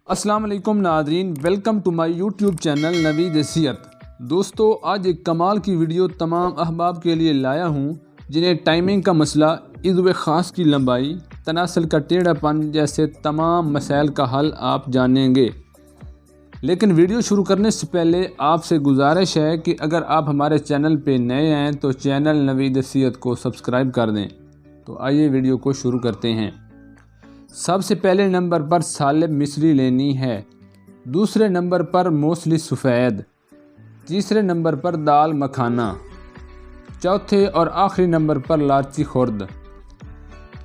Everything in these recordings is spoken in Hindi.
अस्सलाम वालेकुम नादरीन, welcome to my YouTube channel Naveed Sehat. दोस्तों, आज एक कमाल की वीडियो तमाम अहबाब के लिए लाया हूँ जिन्हें टाइमिंग का मसला, इज़्व ख़ास की लंबाई, तनासल का टेढ़ापन जैसे तमाम मसाइल का हल आप जानेंगे। लेकिन वीडियो शुरू करने से पहले आपसे गुजारिश है कि अगर आप हमारे चैनल पे नए हैं तो चैनल नवीद सेहत को सब्सक्राइब कर दें। तो आइए वीडियो को शुरू करते हैं। सबसे पहले नंबर पर सालिब मिस्री लेनी है, दूसरे नंबर पर मूसली सफ़ेद, तीसरे नंबर पर दाल मखाना, चौथे और आखिरी नंबर पर लाची खुर्द।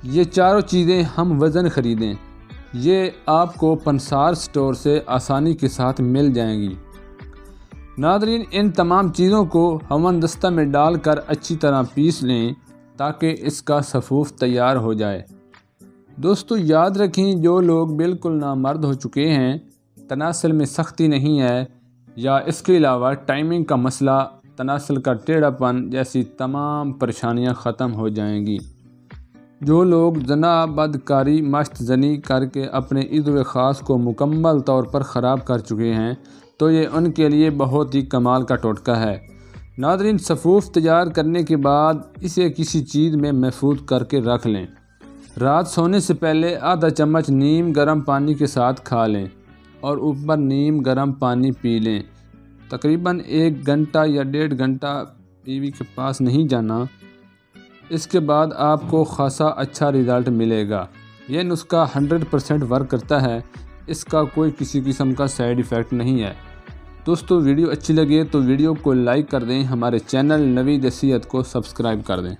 ये चारों चीज़ें हम वज़न ख़रीदें, ये आपको पंसार स्टोर से आसानी के साथ मिल जाएंगी। नादरीन, इन तमाम चीज़ों को हमन दस्ता में डालकर अच्छी तरह पीस लें ताकि इसका सफ़ूफ तैयार हो जाए। दोस्तों, याद रखें, जो लोग बिल्कुल नामर्द हो चुके हैं, तनासल में सख्ती नहीं है, या इसके अलावा टाइमिंग का मसला, तनासल का टेढ़ापन जैसी तमाम परेशानियां ख़त्म हो जाएंगी। जो लोग जना बदकारी मश्त जनी करके अपने इज़्व ख़ास को मुकम्मल तौर पर ख़राब कर चुके हैं, तो ये उनके लिए बहुत ही कमाल का टोटका है। नादरीन, सफ़ूफ तैयार करने के बाद इसे किसी चीज़ में महफूज करके रख लें। रात सोने से पहले आधा चम्मच नीम गर्म पानी के साथ खा लें और ऊपर नीम गर्म पानी पी लें। तकरीबन 1 घंटा या 1.5 घंटा बीवी के पास नहीं जाना। इसके बाद आपको खासा अच्छा रिज़ल्ट मिलेगा। यह नुस्खा 100% वर्क करता है, इसका कोई किसी किस्म का साइड इफ़ेक्ट नहीं है। दोस्तों, वीडियो अच्छी लगे तो वीडियो को लाइक कर दें, हमारे चैनल नवीद सेहत को सब्सक्राइब कर दें।